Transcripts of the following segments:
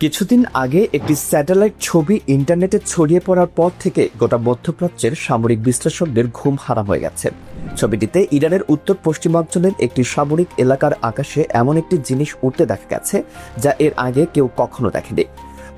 কিছুদিন আগে একটি স্যাটেলাইট ছবি ইন্টারনেটে ছড়িয়ে পড়ার পর থেকে গোটা মধ্যপ্রাচ্যের সামরিক বিশ্লেষকদের ঘুম হারাম হয়ে গেছে। ছবিটিতে ইরানের উত্তর পশ্চিমাঞ্চলের একটি সামরিক এলাকার আকাশে এমন একটি জিনিস উঠতে দেখা গেছে যা এর আগে কেউ কখনো দেখেনি।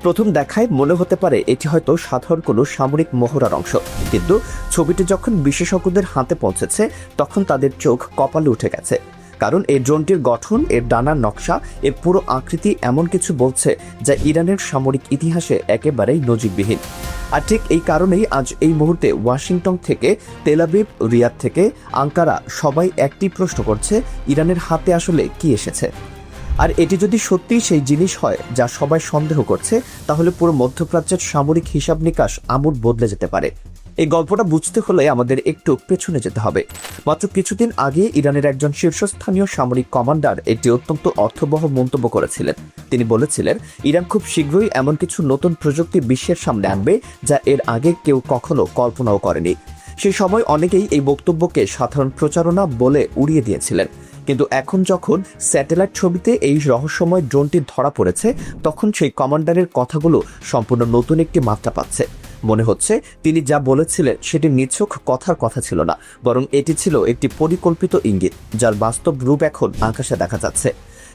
প্রথম দেখায় মনে হতে পারে এটি হয়তো সাধারণ কোনো সামরিক মহড়ার অংশ, কিন্তু ছবিটি যখন বিশেষজ্ঞদের হাতে পৌঁছেছে তখন তাদের চোখ কপালে উঠে গেছে। কারণ এই ড্রোনটির গঠন, এর ডানার নকশা, এর পুরো আকৃতি এমন কিছু বলছে যা ইরানের সামরিক ইতিহাসে একেবারেই নজিরবিহীন। আর ঠিক এই কারণেই আজ এই মুহূর্তে ওয়াশিংটন থেকে তেল আবিব, রিয়াদ থেকে আঙ্কারা সবাই একটি প্রশ্ন করছে, ইরানের হাতে আসলে কি এসেছে? আর এটি যদি সত্যি সেই জিনিস হয় যা সবাই সন্দেহ করছে, তাহলে পুরো মধ্যপ্রাচ্যের সামরিক হিসাব নিকাশ আমূল বদলে যেতে পারে। এই গল্পটা বুঝতে হলে আমাদের একটু পেছনে যেতে হবে। মাত্র কিছুদিন আগে ইরানের একজন শীর্ষস্থানীয় সামরিক কমান্ডার একটি অত্যন্ত অর্থবহ মন্তব্য করেছিলেন। তিনি বলেছিলেন, ইরান খুব শীঘ্রই এমন কিছু নতুন প্রযুক্তি বিশ্বের সামনে আনবে যা এর আগে কেউ কখনো কল্পনাও করেনি। সেই সময় অনেকেই এই বক্তব্যকে সাধারণ প্রচারণা বলে উড়িয়ে দিয়েছিলেন, কিন্তু এখন যখন স্যাটেলাইট ছবিতে এই রহস্যময় ড্রোনটি ধরা পড়েছে, তখন সেই কমান্ডারের কথাগুলো সম্পূর্ণ নতুন একটি মাত্রা পাচ্ছে। মনে হচ্ছে তিনি যা বলেছিলেন সেটি নিছক কথার কথা ছিল না, বরং এটি ছিল একটি পরিকল্পিত ইঙ্গিত যার বাস্তব রূপ এখন আকাশে দেখা যাচ্ছে।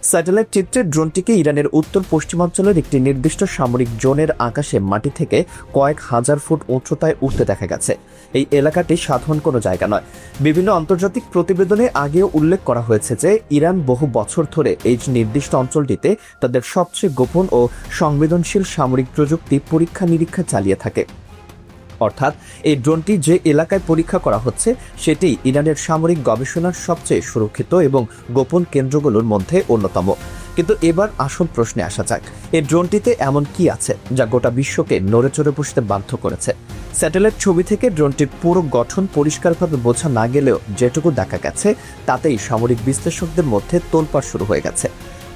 স্যাটেলাইট চিত্রে ড্রোনটিকে ইরানের উত্তর পশ্চিমাঞ্চলের একটি নির্দিষ্ট সামরিক জোনের আকাশে মাটি থেকে কয়েক হাজার ফুট উচ্চতায় উঠতে দেখা গেছে। এই এলাকাটি সাধারণ কোনো জায়গা নয়। বিভিন্ন আন্তর্জাতিক প্রতিবেদনে আগেও উল্লেখ করা হয়েছে যে ইরান বহু বছর ধরে এই নির্দিষ্ট অঞ্চলটিতে তাদের সবচেয়ে গোপন ও সংবেদনশীল সামরিক প্রযুক্তি পরীক্ষা নিরীক্ষা চালিয়ে থাকে। অর্থাৎ এই ড্রোনটি যে এলাকায় পরীক্ষা করা হচ্ছে সেটি ইরানের সামরিক গবেষণার সবচেয়ে সুরক্ষিত এবং গোপন কেন্দ্রগুলোর মধ্যে অন্যতম। কিন্তু এবার আসল প্রশ্নে আসা যাক, এই ড্রোনটিতে এমন কি আছে যা গোটা বিশ্বকে নড়েচড়ে বসতে বাধ্য করেছে? স্যাটেলাইট ছবি থেকে ড্রোনটির পুরো গঠন পরিষ্কারভাবে বোঝা না গেলেও যেটুকু দেখা গেছে তাতেই সামরিক বিশ্লেষকদের মধ্যে তোলপাড় শুরু হয়ে গেছে।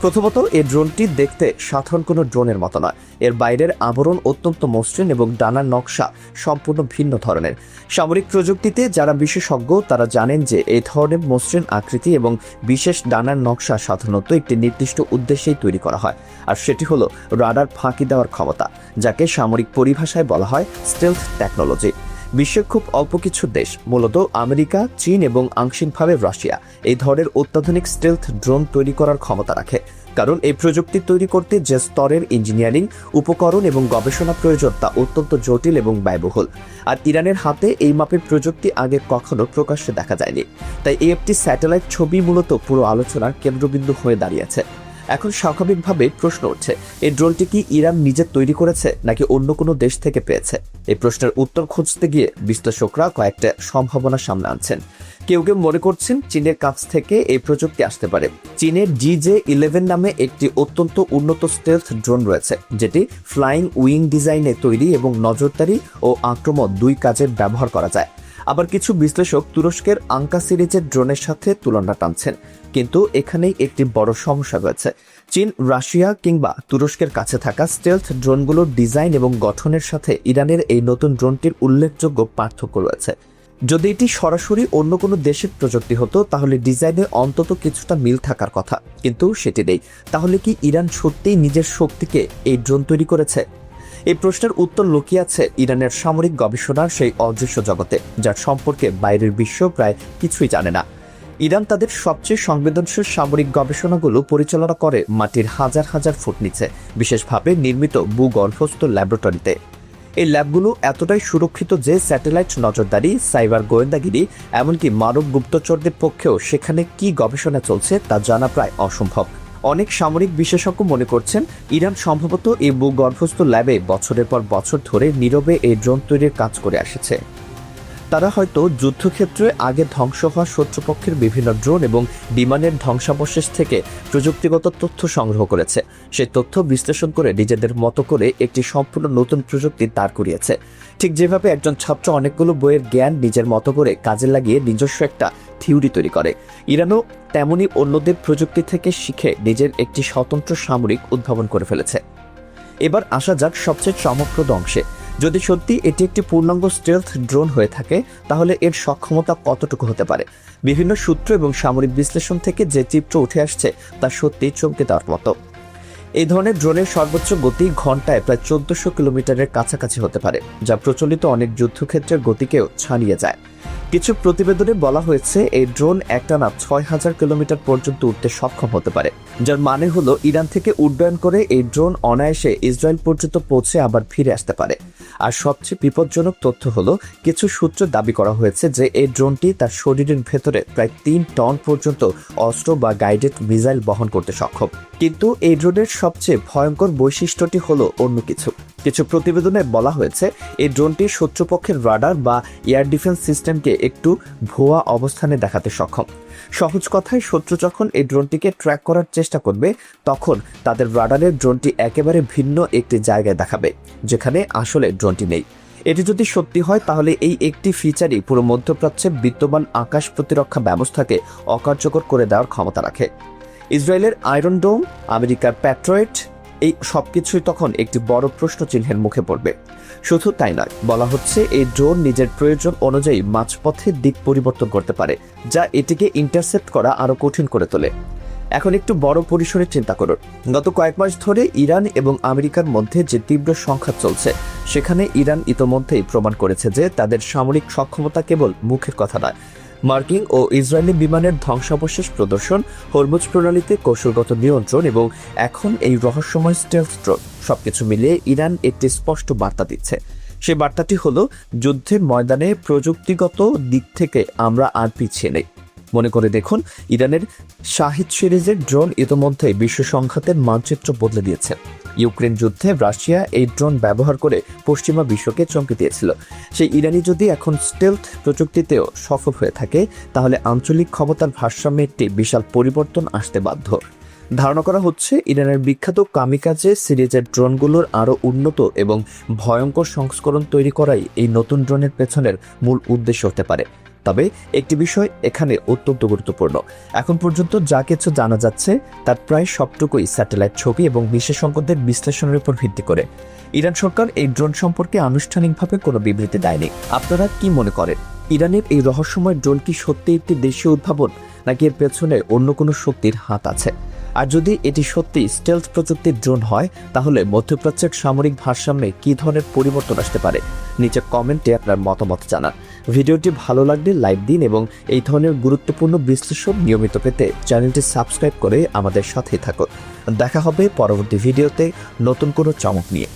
প্রথমত, এই ড্রোনটি দেখতে সাধারণ কোনো ড্রোনের মতো নয়। এর বাইরের আবরণ অত্যন্ত মসৃণ এবং ডানার নকশা সম্পূর্ণ ভিন্ন ধরনের। সামরিক প্রযুক্তিতে যারা বিশেষজ্ঞ তারা জানেন যে এই ধরনের মসৃণ আকৃতি এবং বিশেষ ডানার নকশা সাধারণত একটি নির্দিষ্ট উদ্দেশ্যেই তৈরি করা হয়, আর সেটি হলো রাডার ফাঁকি দেওয়ার ক্ষমতা, যাকে সামরিক পরিভাষায় বলা হয় স্টেলথ টেকনোলজি। বিশ্বের খুব অল্প কিছু দেশ, মূলত আমেরিকা, চীন এবং আংশিকভাবে রাশিয়া, এই ধরনের অত্যাধুনিক স্টেলথ ড্রোন তৈরি করার ক্ষমতা রাখে। কারণ এই প্রযুক্তি তৈরি করতে যে স্তরের ইঞ্জিনিয়ারিং, উপকরণ এবং গবেষণা প্রয়োজন তা অত্যন্ত জটিল এবং ব্যয়বহুল। আর ইরানের হাতে এই মাপের প্রযুক্তি আগে কখনো প্রকাশ্যে দেখা যায়নি। তাই এই একটি স্যাটেলাইট ছবি মূলত পুরো আলোচনার কেন্দ্রবিন্দু হয়ে দাঁড়িয়েছে। এখন স্বাভাবিকভাবে প্রশ্ন উঠছে, এই ড্রোনটি কি ইরান নিজে তৈরি করেছে নাকি অন্য কোনো দেশ থেকে পেয়েছে? এই প্রশ্নের উত্তর খুঁজতে গিয়ে বিশ্লেষকরা কয়েকটা সম্ভাবনা সামনে আনছেন। কেউ কেউ মনে করছেন চীনের কাছ থেকে এই প্রযুক্তি আসতে পারে। চীনের GJ-11 নামে একটি অত্যন্ত উন্নত স্টেলথ ড্রোন রয়েছে, যেটি ফ্লাইং উইং ডিজাইনে তৈরি এবং নজরদারি ও আক্রমণ দুই কাজে ব্যবহার করা যায়। আবার কিছু বিশ্লেষক তুরস্কের আঙ্কা সিরিজের ড্রোনের সাথে তুলনা টানছেন, কিন্তু এখানেই একটি বড় সমস্যা রয়েছে। চীন, রাশিয়া কিংবা তুরস্কের কাছে থাকা স্টেলথ ড্রোনগুলোর ডিজাইন এবং গঠনের সাথে ইরানের এই নতুন ড্রোনটির উল্লেখযোগ্য পার্থক্য রয়েছে। যদি এটি সরাসরি অন্য কোনো দেশের প্রযুক্তি হতো তাহলে ডিজাইনে অন্তত কিছুটা মিল থাকার কথা, কিন্তু সেটি নেই। তাহলে কি ইরান সত্যিই নিজের শক্তিকে এই ড্রোন তৈরি করেছে? এই প্রশ্নের উত্তর লুকিয়ে আছে ইরানের সামরিক গবেষণার সেই অদৃশ্য জগতে, যার সম্পর্কে বাইরের বিশ্ব প্রায় কিছুই জানে না। ইরান তাদের সবচেয়ে সংবেদনশীল সামরিক গবেষণাগুলো পরিচালনা করে মাটির হাজার হাজার ফুট নিচে, বিশেষভাবে নির্মিত ভূগর্ভস্থ ল্যাবরেটরিতে। এই ল্যাবগুলো এতটাই সুরক্ষিত যে স্যাটেলাইট নজরদারি, সাইবার গোয়েন্দাগিরি, এমনকি মানব গুপ্তচরদের পক্ষেও সেখানে কি গবেষণা চলছে তা জানা প্রায় অসম্ভব। অনেক সামরিক বিশেষজ্ঞ মনে করছেন ইরান সম্ভবত এই ভূগর্ভস্থ ল্যাবে বছরের পর বছর ধরে নীরবে এই ড্রোন তৈরির কাজ করে আসছে। তারা হয়তো যুদ্ধক্ষেত্রে আগে ধ্বংস হওয়া শত্রুপক্ষের বিভিন্ন ড্রোন এবং বিমানের ধ্বংসাবশেষ থেকে প্রযুক্তিগত তথ্য সংগ্রহ করেছে। সেই তথ্য বিশ্লেষণ করে নিজেদের মতো করে একটি সম্পূর্ণ নতুন প্রযুক্তি দাঁড় করিয়েছে। ঠিক যেভাবে একজন ছাত্র অনেকগুলো বইয়ের জ্ঞান নিজের মতো করে কাজে লাগিয়ে নিজস্ব একটা থিওরি তৈরি করে, ইরানও তেমনি অন্যদের প্রযুক্তি থেকে শিখে নিজের একটি স্বতন্ত্র সামরিক উদ্ভাবন করে ফেলেছে। এবার আসা যাক সবচেয়ে চমকপ্রদ অংশে। যদি সত্যি এটি একটি পূর্ণাঙ্গ স্টেলথ ড্রোন হয়ে থাকে, তাহলে এর সক্ষমতা কতটুকু হতে পারে? বিভিন্ন সূত্র এবং সামরিক বিশ্লেষণ থেকে যে চিত্র উঠে আসছে তা সত্যিই চমকে দেওয়ার মতো। এই ধরনের ড্রোনের সর্বোচ্চ গতি ঘন্টায় প্রায় 1400 কিলোমিটারের কাছাকাছি হতে পারে, যা প্রচলিত অনেক যুদ্ধক্ষেত্রের গতিকেও ছাড়িয়ে যায়। কিছু প্রতিবেদনে বলা হয়েছে এই ড্রোন একটানা 6000 কিলোমিটার পর্যন্ত উঠতে সক্ষম হতে পারে, যার মানে হলো ইরান থেকে উড্ডয়ন করে এই ড্রোন অনায়াসে ইসরায়েল পর্যন্ত পৌঁছে আবার ফিরে আসতে পারে। আর সবচেয়ে বিপজ্জনক তথ্য হলো কিছু সূত্র দাবি করা হয়েছে যে এই ড্রোনটি তার শরীরের ভেতরে প্রায় 3 টন পর্যন্ত অস্ত্র বা গাইডেড মিসাইল বহন করতে সক্ষম। কিন্তু এই ড্রোনের সবচেয়ে ভয়ঙ্কর বৈশিষ্ট্যটি হলো অন্য কিছু। কিছু প্রতিবেদনে বলা হয়েছে এই ড্রোনটি শত্রুপক্ষের রাডার বা এয়ার ডিফেন্স সিস্টেমকে একটু ভুয়া অবস্থানে দেখাতে সক্ষম। সহজ কথায়, শত্রু যখন এই ড্রোনটিকে ট্র্যাক করার চেষ্টা করবে তখন তাদের রাডারের ড্রোনটি একেবারে ভিন্ন একটি জায়গায় দেখাবে, যেখানে আসলে ড্রোনটি নেই। এটি যদি সত্যি হয় তাহলে এই একটি ফিচারই পুরো মধ্যপ্রাচ্যে বিদ্যমান আকাশ প্রতিরক্ষা ব্যবস্থাকে অকার্যকর করে দেওয়ার ক্ষমতা রাখে। ইসরায়েলের আয়রন ডোম, আমেরিকার প্যাট্রিয়ট, এই সবকিছুই তখন একটি বড় প্রশ্ন চিহ্নের মুখে পড়বে। শুধু তাই নয়, বলা হচ্ছে এই ড্রোন নিজের প্রয়োজন অনুযায়ী মাঝপথে দিক পরিবর্তন করতে পারে, যা এটিকে ইন্টারসেপ্ট করা আরো কঠিন করে তোলে। এখন একটু বড় পরিসরে চিন্তা করুন। গত কয়েক মাস ধরে ইরান এবং আমেরিকার মধ্যে যে তীব্র সংঘাত চলছে, সেখানে ইরান ইতোমধ্যেই প্রমাণ করেছে যে তাদের সামরিক সক্ষমতা কেবল মুখের কথা নয়। মার্কিন ও ইসরায়েলি বিমানের ধ্বংসাবশেষ প্রদর্শন, হরমুজ প্রণালীতে কৌশলগত নিয়ন্ত্রণ এবং এখন এই রহস্যময় স্টেলথ ড্রোন, সবকিছু মিলিয়ে ইরান একটি স্পষ্ট বার্তা দিচ্ছে। সেই বার্তাটি হলো, যুদ্ধের ময়দানে প্রযুক্তিগত দিক থেকে আমরা আর পিছিয়ে নেই। মনে করে দেখুন, ইরানের শাহিদ সিরিজের ড্রোন ইতোমধ্যেই বিশ্ব সংঘাতের মানচিত্র বদলে দিয়েছে। ইউক্রেন যুদ্ধে রাশিয়া এই ড্রোন ব্যবহার করে পশ্চিমা বিশ্বকে চমকে দিয়েছিল। সেই ইরানি যদি এখন স্টেলথ প্রযুক্তিতেও সফল হয়ে থাকে, তাহলে আঞ্চলিক ক্ষমতার ভারসাম্যে একটি বিশাল পরিবর্তন আসতে বাধ্য। ধারণা করা হচ্ছে ইরানের বিখ্যাত কামিকাজে সিরিজের ড্রোনগুলোর আরও উন্নত এবং ভয়ঙ্কর সংস্করণ তৈরি করাই এই নতুন ড্রোনের পেছনের মূল উদ্দেশ্য হতে পারে। তবে একটি বিষয় এখানে অত্যন্ত গুরুত্বপূর্ণ। এখন পর্যন্ত যা কিছু জানা যাচ্ছে তার প্রায় সবটুকুই স্যাটেলাইট ছবি এবং বিশেষজ্ঞদের বিশ্লেষণের উপর ভিত্তি করে। ইরান সরকার এই ড্রোন সম্পর্কে আনুষ্ঠানিকভাবে কোনো বিবৃতি দেয়নি। আপনারা কি মনে করেন, ইরানের এই রহস্যময় ড্রোন কি সত্যি একটি দেশীয় উদ্ভাবন, নাকি এর পেছনে অন্য কোনো শক্তির হাত আছে? আর যদি এটি সত্যি স্টেলথ প্রযুক্তির ড্রোন হয়, তাহলে মধ্যপ্রাচ্যের সামরিক ভারসাম্যে কী ধরনের পরিবর্তন আসতে পারে? নিচে কমেন্টে আপনার মতামত জানান। ভিডিওটি ভালো লাগলে লাইক দিন এবং এই ধরনের গুরুত্বপূর্ণ বিশ্লেষণ নিয়মিত পেতে চ্যানেলটি সাবস্ক্রাইব করে আমাদের সাথেই থাকুন। দেখা হবে পরবর্তী ভিডিওতে নতুন কোনো চমক নিয়ে।